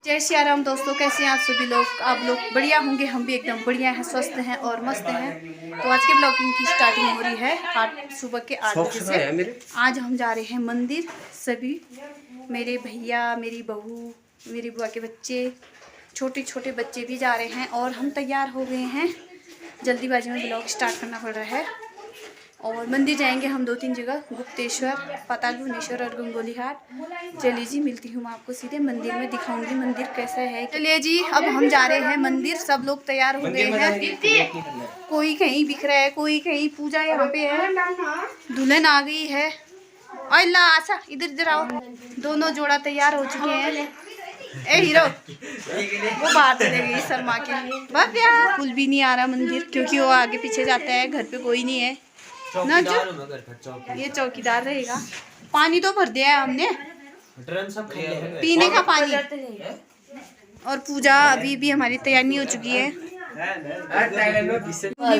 जय श्री राम दोस्तों, कैसे हैं आप सभी लोग। आप लोग बढ़िया होंगे, हम भी एकदम बढ़िया हैं, स्वस्थ हैं और मस्त हैं। तो आज के ब्लॉगिंग की स्टार्टिंग हो रही है सुबह के 8 बजे से। आज हम जा रहे हैं मंदिर। सभी मेरे भैया, मेरी बहू, मेरी बुआ के बच्चे, छोटे छोटे बच्चे भी जा रहे हैं और हम तैयार हो गए हैं। जल्दीबाजी में ब्लॉग स्टार्ट करना पड़ रहा है और मंदिर जाएंगे हम 2-3 जगह, गुप्तेश्वर, पाताल भुवनेश्वर और गंगोली घाट। चलिए जी, मिलती हूँ मैं आपको सीधे मंदिर में, दिखाऊंगी मंदिर कैसा है। चलिए जी, अब हम जा रहे हैं मंदिर। सब लोग तैयार हो गए हैं, कोई कहीं बिख रहा है, कोई कहीं। पूजा यहाँ पे है, दुल्हन आ गई है। अल्लाह आशा, इधर इधर आओ। दोनों जोड़ा तैयार हो चुके हैं। ए हीरो, वो बाहर चले गई शर्मा के। भव्या फुल भी नहीं आ रहा मंदिर, क्योंकि वो आगे पीछे जाता है, घर पे कोई नहीं है ना। जो ये चौकीदार रहेगा। पानी तो भर दिया है हमने, पीने का पानी। और पूजा अभी भी हमारी तैयार नहीं हो चुकी है।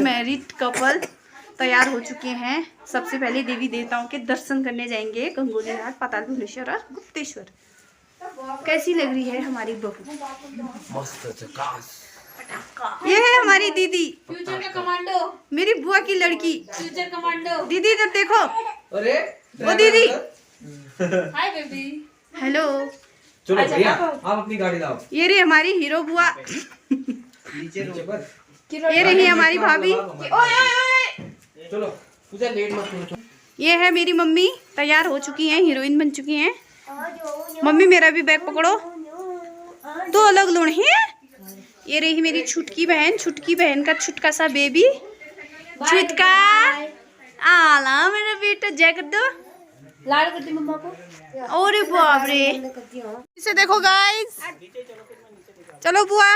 मैरिड कपल तैयार हो चुके हैं। सबसे पहले देवी देवताओं के दर्शन करने जाएंगे, गंगोली घाट, पाताल भुवनेश्वर और गुप्तेश्वर। कैसी लग रही है हमारी बहू? ये है हमारी दीदी, फ्यूचर का कमांडो, मेरी बुआ की लड़की, फ्यूचर कमांडो। दीदी इधर देखो। अरे वो दीदी, हाय बेबी, हेलो। चलो भैया, आप अपनी गाड़ी लाओ। ये रही हमारी हीरो बुआ, ये रही हमारी भाभी। चलो पूजा लेट मत करो। ये है मेरी मम्मी, तैयार हो चुकी हैं, हीरोइन बन चुकी हैं। मम्मी मेरा भी बैग पकड़ो, दो अलग लोग हैं। ये रही मेरी छुटकी बहन, छुटकी बहन का छुटका सा बेबी, छुटका आला मेरा बेटा। जय कर दो, लाड़ कर दो मम्मा को। अरे बाप रे, इसे देखो गाइस। चलो बुआ।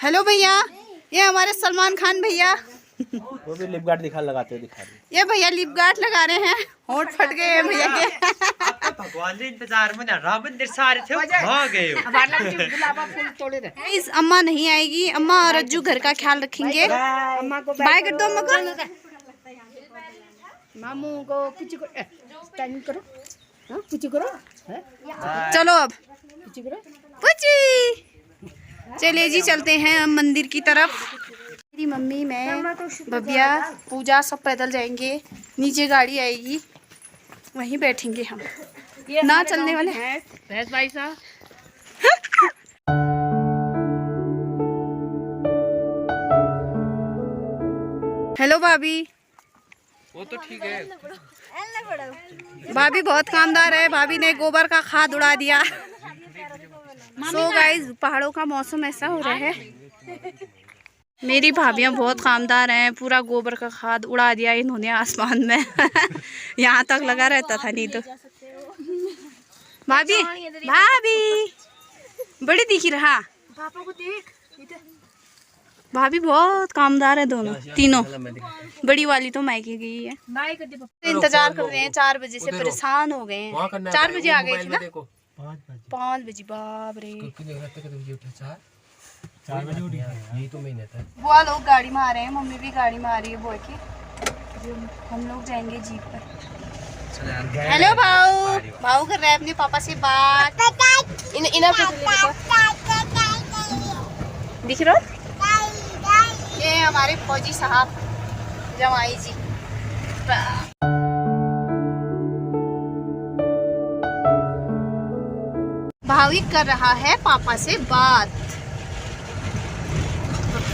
हेलो भैया, ये हमारे सलमान खान भैया। वो भी लिप गार्ड लगाते हुए दिखा रहे। ये भैया लिप गार्ड लगा रहे हैं, होंठ फट गए हैं भैया के। भगवान ने इंतजार में राम मंदिर सारे थे, भाग गए। इस अम्मा नहीं आएगी, अम्मा और अज्जू घर का ख्याल रखेंगे। बाय कर दो अम्मा को। मामू को कुछ करो, कुछ करो। चलो अब पुची। चलिए जी, चलते हैं हम मंदिर की तरफ। मेरी मम्मी, मैं, भव्या, पूजा सब पैदल जाएंगे। नीचे गाड़ी आएगी, वहीं बैठेंगे हम। ना चलने वाले हैं भाई साहब। हेलो भाभी। वो तो ठीक है, भाभी बहुत कामदार है। भाभी ने गोबर का खाद उड़ा दिया। सो गाइस, पहाड़ों का मौसम ऐसा हो रहा है। मेरी भाभियाँ बहुत कामदार हैं, पूरा गोबर का खाद उड़ा दिया इन्होंने आसमान में। यहाँ तक लगा रहता था, नहीं तो। भाभी भाभी बड़ी दिखी रहा। पापा को देख, भाभी बहुत कामदार है, दोनों तीनों। बड़ी वाली तो मायके गई है। इंतजार कर रहे हैं, 4 बजे से परेशान हो गए हैं। 4 बजे आ गए थे ना, 5 बजे। बाप रे, 4 बजे उठी। यही तो महीने था। बुआ लोग गाड़ी में आ रहे हैं, मम्मी भी गाड़ी में आ रही है बुआ की। हम लोग जाएंगे जीप पर। हेलो भाऊ, भाऊ कर रहे हैं अपने पापा से बात। दिख रहा? ये हमारे फौजी साहब, जमाई जी। भावी कर रहा है पापा से बात।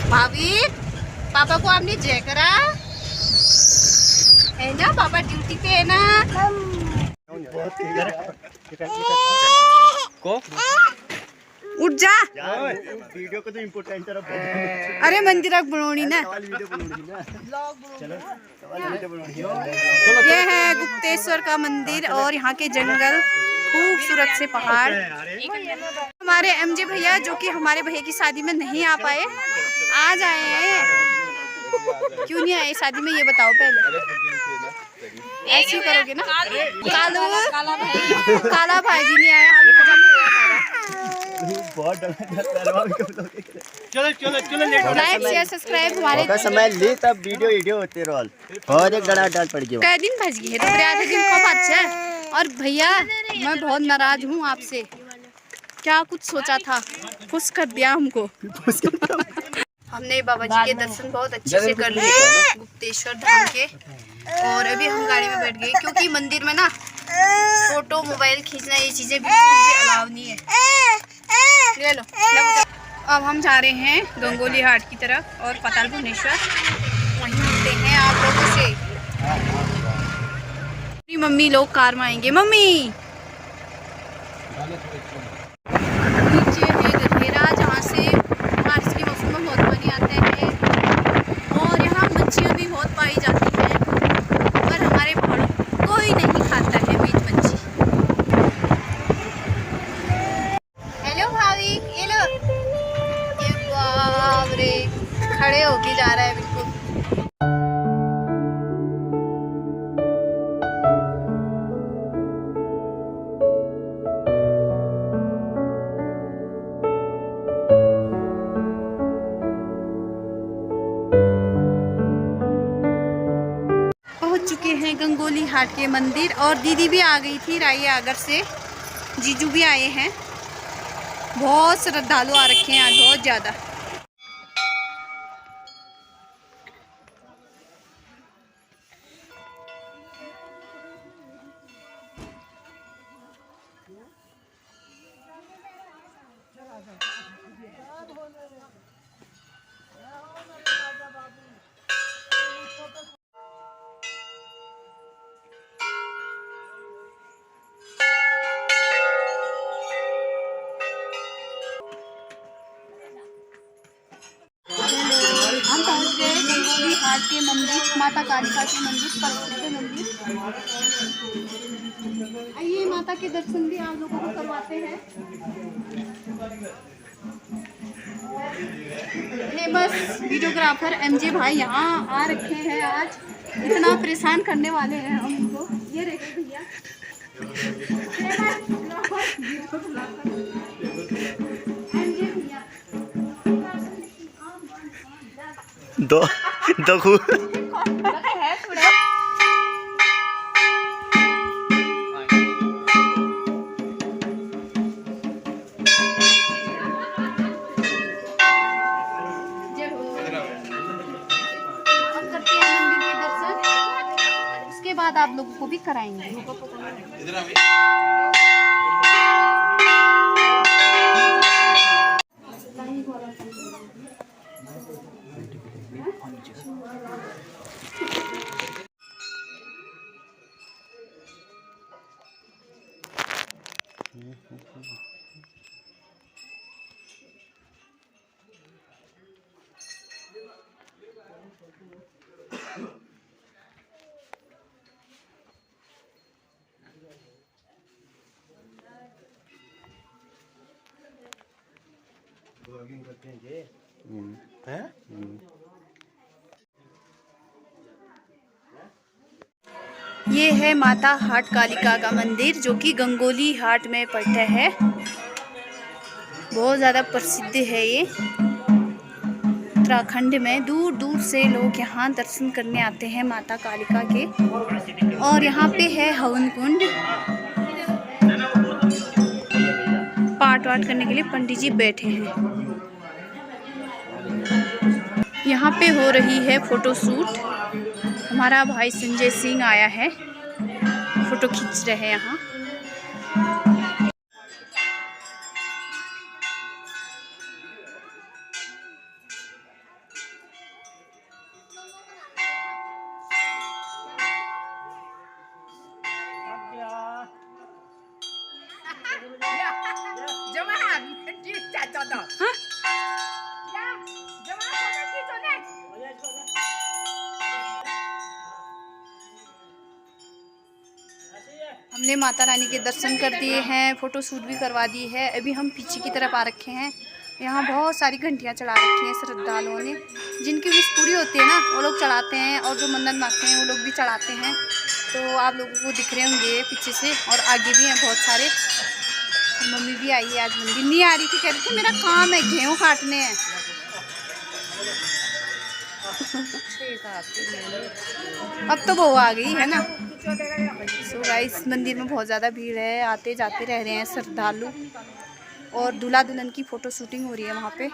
भाभी, पापा को आपने जय करा है ना? पापा ड्यूटी पे है ना? को उठ जा। वीडियो को तो इम्पोर्टेंट है। अरे मंदिर बनोनी ना। ये है गुप्तेश्वर का मंदिर और यहाँ के जंगल, खूबसूरत से पहाड़। हमारे एमजे भैया, जो कि हमारे भैया की शादी में नहीं आ पाए, आज आए हैं। क्यों नहीं आए शादी में, ये बताओ पहले। ऐसे करोगे ना? काला भाई भी नहीं आया। चलो लाइक शेयर सब्सक्राइब हमारे समय ली तब वीडियो होते रोल और एक गड़ा डाल पड़ गया। कै दिन भज गई है तो आधे दिन को बात है। और भैया मैं बहुत नाराज हूँ आपसे, क्या कुछ सोचा था, खुश कर दिया हमको। हमने बाबा जी के दर्शन बहुत अच्छे से कर लिए गुप्तेश्वर धाम के, और अभी हम गाड़ी में बैठ गए क्योंकि मंदिर में ना फोटो मोबाइल खींचना ये चीज़ें बिल्कुल भी अलाउ नहीं है। ले लो। अब हम जा रहे हैं गंगोली हाट की तरफ और पाताल भुवनेश्वर, वहीं मिलते हैं आप लोगों से। मम्मी लोग कार में आएंगे। मम्मी नीचे है गधेरा जहाँ से बारिश के मौसम में बहुत पानी आता है, और यहाँ मच्छियाँ भी बहुत पाई जाती हैं, पर हमारे पहाड़ों कोई नहीं खाता है मीट मच्छी। हेलो भाभी, ये लो। ये बाप रे, खड़े होके जा रहा है बिल्कुल। चुके हैं गंगोली हाट के मंदिर, और दीदी भी आ गई थी राई आगर से, जीजू भी आए हैं। बहुत श्रद्धालु आ रखे हैं आज, बहुत ज़्यादा। हम पहुंच गए गंगोली हाट के मंदिर, माता कालिका के मंदिर, प्रसिद्ध मंदिर। आइए माता के दर्शन भी आप लोगों को करवाते हैं। फेमस वीडियोग्राफर एमजे भाई यहाँ आ रखे हैं आज, इतना परेशान करने वाले हैं हमको। ये देखिए भैया, दो उसके बाद आप लोगों को भी कराएंगे। ये है माता हाट कालिका का मंदिर, जो कि गंगोली हाट में पड़ता है। बहुत ज़्यादा प्रसिद्ध है ये उत्तराखंड में। दूर दूर से लोग यहाँ दर्शन करने आते हैं माता कालिका के। और यहाँ पे है हवन कुंड, पाठ वाठ करने के लिए पंडित जी बैठे हैं। यहाँ पे हो रही है फोटो शूट। हमारा भाई संजय सिंह आया है, फोटो खींच रहे हैं यहाँ। हमने माता रानी के दर्शन कर दिए हैं, फ़ोटो शूट भी करवा दी है। अभी हम पीछे की तरफ आ रखे हैं। यहाँ बहुत सारी घंटियाँ चढ़ा रखी हैं श्रद्धालुओं ने। जिनकी विश पूरी होती है ना वो लोग चढ़ाते हैं, और जो मन्नत मांगते हैं वो लोग भी चढ़ाते हैं। तो आप लोगों को दिख रहे होंगे पीछे से, और आगे भी हैं बहुत सारे। मम्मी भी आई है आज, मंदिर नहीं आ रही थी, कह रही थी मेरा काम है गेहूँ काटने हैं। अब तो वो आ गई है ना। सो गाइस मंदिर में बहुत ज़्यादा भीड़ है, आते जाते रह रहे हैं श्रद्धालु और दूल्हा दुल्हन की फोटो शूटिंग हो रही है वहाँ पे।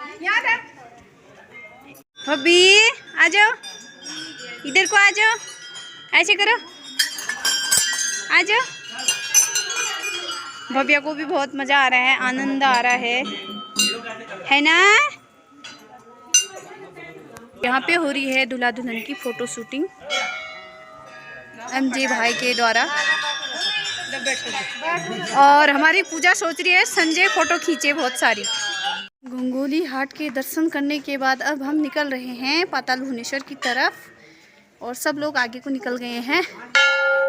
भाभी आ जाओ, इधर को आ जाओ, ऐसे करो, आ जाओ। भव्या को भी बहुत मजा आ रहा है, आनंद आ रहा है ना। यहाँ पे हो रही है दूल्हा दुल्हन की फोटो शूटिंग एमजे भाई के द्वारा। और हमारी पूजा सोच रही है संजय फोटो खींचे बहुत सारी। गंगोली हाट के दर्शन करने के बाद अब हम निकल रहे हैं पाताल भुवनेश्वर की तरफ और सब लोग आगे को निकल गए हैं।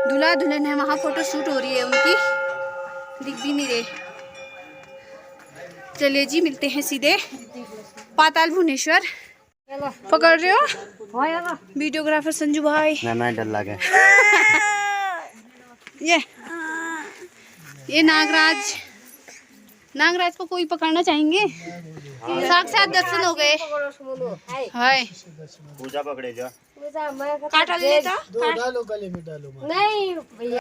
दूल्हा दुल्हन है, वहाँ फोटो शूट हो रही है उनकी, दिख भी नहीं रहे। चलिए जी मिलते हैं सीधे पाताल भुवनेश्वर। पकड़ रहे हो वीडियोग्राफर संजू भाई? मैं डर लगा। ये नागराज, नागराज को कोई पकड़ना चाहेंगे? साक्षात दर्शन हो गए। हाय पूजा पकड़े जा, काटा लेता नहीं भैया।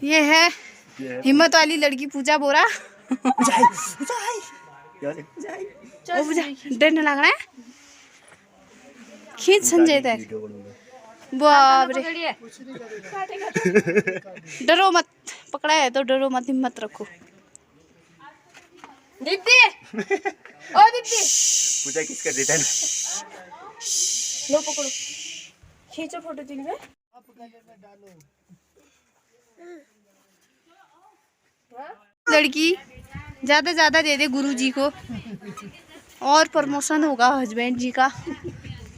ये है हिम्मत वाली लड़की पूजा बोरा। डर न लग रहा है? खींच संजय तक। बाप रे, डरो मत, पकड़ा है तो डरो मत, हिम्मत रखो। दीदी ओ दीदी पूजा किसका देता है? लो पकड़ो, खींचो फोटो दिन में। लड़की ज्यादा ज्यादा दे दे गुरुजी को और प्रमोशन होगा हस्बैंड जी का।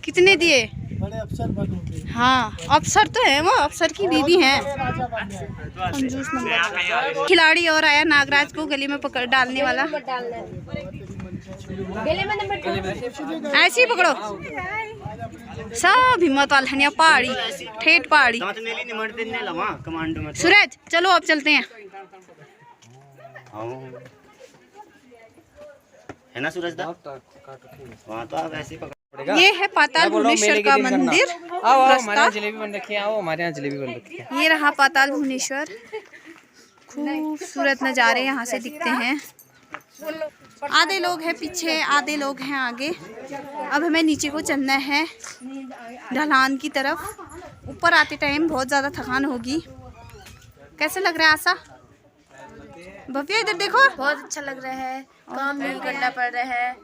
कितने दिए? बड़े अफसर बनोगे। हाँ अफसर तो है, वो अफसर की बीवी है। कंजूस नंबर। खिलाड़ी और आया नागराज को गले में पकड़ डालने वाला। ऐसे ही पकड़ो सब हिम्मत वाला। पहाड़ी ठेठ पहाड़ी। सूरज चलो अब चलते हैं। है ना सूरज दा? वहाँ तो आप ऐसे पकड़। ये है पाताल भुवनेश्वर का मंदिर। हमारे यहाँ जलेबी बन रखी है, आओ हमारे यहाँ जलेबी बन रखी है। ये रहा पाताल भुवनेश्वर, खूबसूरत नज़ारे यहाँ से दिखते हैं। आधे लोग हैं पीछे, आधे लोग हैं आगे। अब हमें नीचे को चलना है ढलान की तरफ। ऊपर आते टाइम बहुत ज़्यादा थकान होगी। कैसे लग रहा है आशा? भव्या इधर देखो, बहुत अच्छा लग रहा है। काम नहीं करना पड़ रहा है,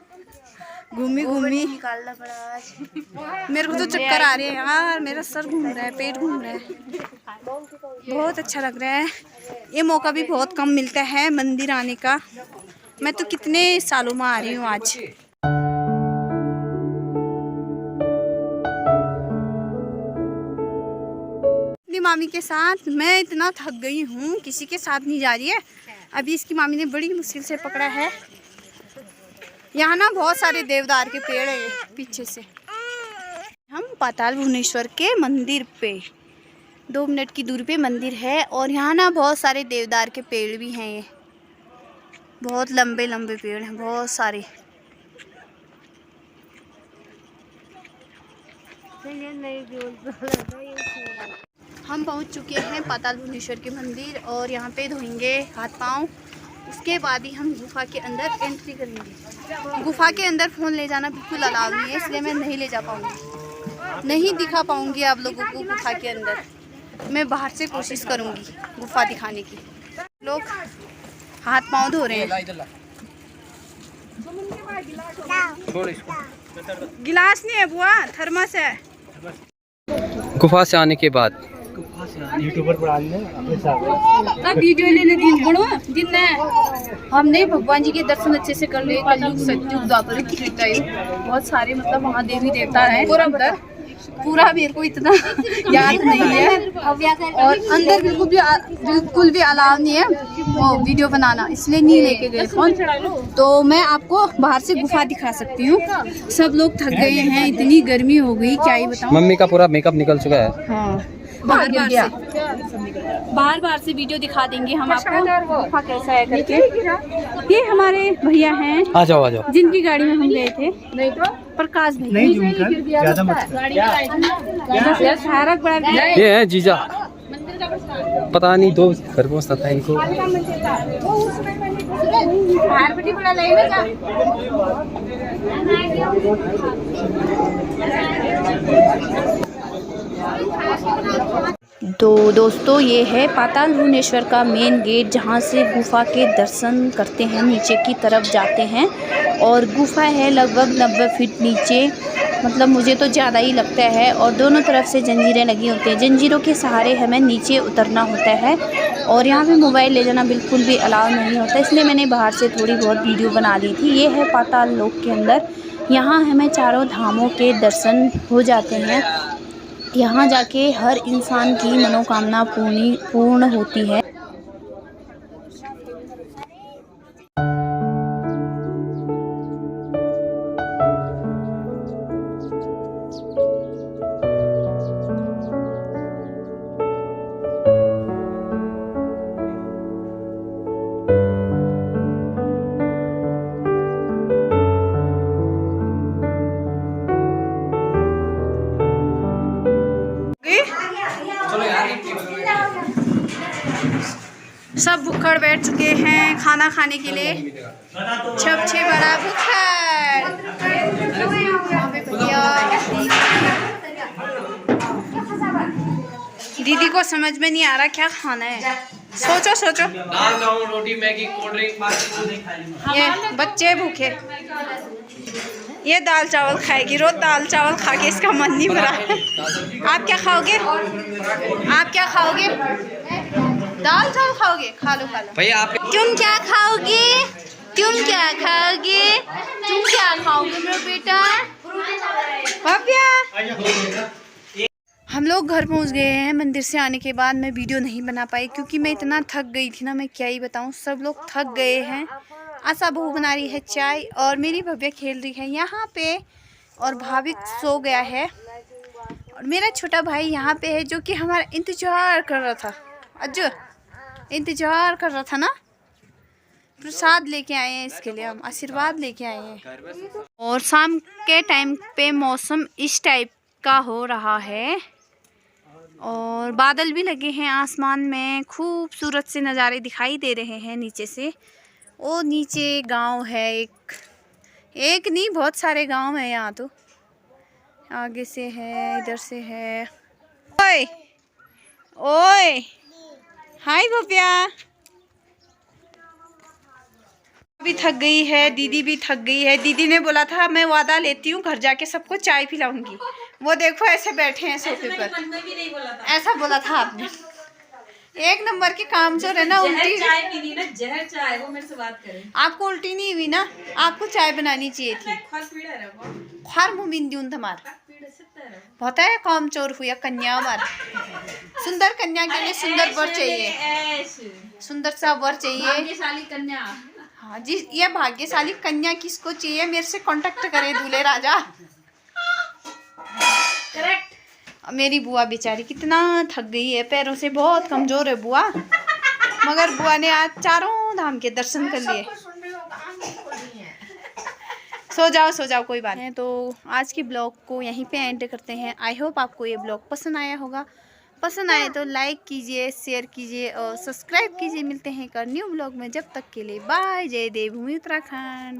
घूमी घूमी निकालना पड़ा आज। मेरे को तो चक्कर आ रहे हैं यार, मेरा सर घूम रहा है, पेट घूम रहा है। बहुत अच्छा लग रहा है। ये मौका भी बहुत कम मिलता है मंदिर आने का। मैं तो कितने सालों में आ रही हूँ आज। अपनी मामी के साथ मैं इतना थक गई हूँ, किसी के साथ नहीं जा रही है। अभी इसकी मामी ने बड़ी मुश्किल से पकड़ा है। यहाँ ना बहुत सारे देवदार के पेड़ है पीछे से। हम पाताल भुवनेश्वर के मंदिर पे 2 मिनट की दूरी पे मंदिर है और यहाँ ना बहुत सारे देवदार के पेड़ भी हैं। ये बहुत लंबे लंबे पेड़ हैं, बहुत सारे। हम पहुँच चुके हैं पाताल भुवनेश्वर के मंदिर और यहाँ पे धोएंगे हाथ पाँव। उसके बाद ही हम गुफा के अंदर एंट्री करेंगे। गुफा के अंदर फ़ोन ले जाना बिल्कुल अलाउ नहीं है, इसलिए मैं नहीं ले जा पाऊँगी, नहीं दिखा पाऊँगी आप लोगों को गुफा के अंदर। मैं बाहर से कोशिश करूँगी गुफा दिखाने की। लोग हाथ पाँव धो रहे हैं। गिलास नहीं है बुआ, थर्मस है। गुफा से आने के बाद यूट्यूबर पर अपने साथ वीडियो लेने दिन पड़ो जिनने हमने भगवान जी के दर्शन अच्छे से कर लिए। कलयुग सतयुग द्वापर त्रेता, बहुत सारे मतलब वहाँ देवी देवता हैं। पूरा मेरे को इतना याद नहीं है और अंदर बिल्कुल भी अलाउ नहीं है वो वीडियो बनाना, इसलिए नहीं लेके गए फोन। तो मैं आपको बाहर से गुफा दिखा सकती हूँ। सब लोग थक गए हैं, इतनी गर्मी हो गई क्या ही बताऊँ। मम्मी का पूरा मेकअप निकल चुका है। हाँ बार बार से वीडियो दिखा देंगे हम आपको गुफा कैसा है करके। ये हमारे भैया हैं, आ जाओ आ जाओ। जिनकी गाड़ी में हम गए थे। नहीं तो प्रकाश भाई नहीं जूम कर, ज्यादा मत कर। ये है जीजा, पता नहीं दो घर पहुँचता था इनको। तो दोस्तों ये है पाताल भुवनेश्वर का मेन गेट, जहाँ से गुफा के दर्शन करते हैं, नीचे की तरफ जाते हैं। और गुफा है लगभग 90 फीट नीचे, मतलब मुझे तो ज़्यादा ही लगता है। और दोनों तरफ से जंजीरें लगी होती हैं, जंजीरों के सहारे हमें नीचे उतरना होता है। और यहाँ पे मोबाइल ले जाना बिल्कुल भी अलाउ नहीं होता, इसलिए मैंने बाहर से थोड़ी बहुत वीडियो बना ली थी। ये है पाताल लोक के अंदर, यहाँ हमें चारों धामों के दर्शन हो जाते हैं। यहाँ जाके हर इंसान की मनोकामना पूर्ण होती है। सब भुक्खड़ बैठ चुके हैं खाना खाने के लिए। छे बड़ा भुक्खड़। दीदी को समझ में नहीं आ रहा क्या खाना है, सोचो सोचो। दाल चावल रोटी मैगी कोल्ड ड्रिंक। ये बच्चे भूखे, ये दाल चावल खाएगी, रोज दाल चावल खा के इसका मन नहीं भरा। आप क्या खाओगे? आप क्या खाओगे? दाल चावल खाओगे? खा लो खा लो। भैया आप तुम क्या खाओगे? तुम क्या खाओगे? तुम क्या खाओगे मेरा बेटा? भव्या, हम लोग घर पहुंच गए हैं। मंदिर से आने के बाद मैं वीडियो नहीं बना पाई क्योंकि मैं इतना थक गई थी ना, मैं क्या ही बताऊं। सब लोग थक गए हैं। आशा बहू बना रही है चाय और मेरी भव्या खेल रही है यहाँ पे, और भाविक सो गया है। और मेरा छोटा भाई यहाँ पे है जो कि हमारा इंतजार कर रहा था। अज्जू इंतजार कर रहा था ना। प्रसाद लेके आए हैं इसके लिए, हम आशीर्वाद लेके आए हैं। और शाम के टाइम पे मौसम इस टाइप का हो रहा है और बादल भी लगे हैं आसमान में। खूबसूरत से नज़ारे दिखाई दे रहे हैं नीचे से। वो नीचे गांव है, एक नहीं बहुत सारे गांव हैं यहाँ। तो आगे से है, इधर से है। ओए ओए, हाय भव्या। भी थक गई है, दीदी भी थक गई है। दीदी ने बोला था मैं वादा लेती हूँ घर जाके सबको चाय पिलाऊंगी। वो देखो ऐसे बैठे हैं सोफे पर। ऐसा बोला था आपने। एक नंबर के काम जो है ना, उल्टी चाय पीनी ना, जहर चाय। वो मेरे से बात करें। आपको उल्टी नहीं हुई ना? आपको चाय बनानी चाहिए थी। खार मुमिन दून तुम्हारा होता है काम चोर हुआ कन्या मार। सुंदर कन्या के लिए सुंदर वर चाहिए, सुंदर सा वर चाहिए। भाग्यशाली कन्या। हाँ जी, ये भाग्यशाली कन्या किसको चाहिए? मेरे से कांटेक्ट करे दूल्हे राजा। करेक्ट। मेरी बुआ बेचारी कितना थक गई है, पैरों से बहुत कमजोर है बुआ, मगर बुआ ने आज चारों धाम के दर्शन कर लिए। सो जाओ कोई बात नहीं। तो आज की ब्लॉग को यहीं पे एंड करते हैं। आई होप आपको ये ब्लॉग पसंद आया होगा। पसंद आए तो लाइक कीजिए, शेयर कीजिए और सब्सक्राइब कीजिए। मिलते हैं एक और न्यू ब्लॉग में। जब तक के लिए बाय। जय देवभूमि उत्तराखंड।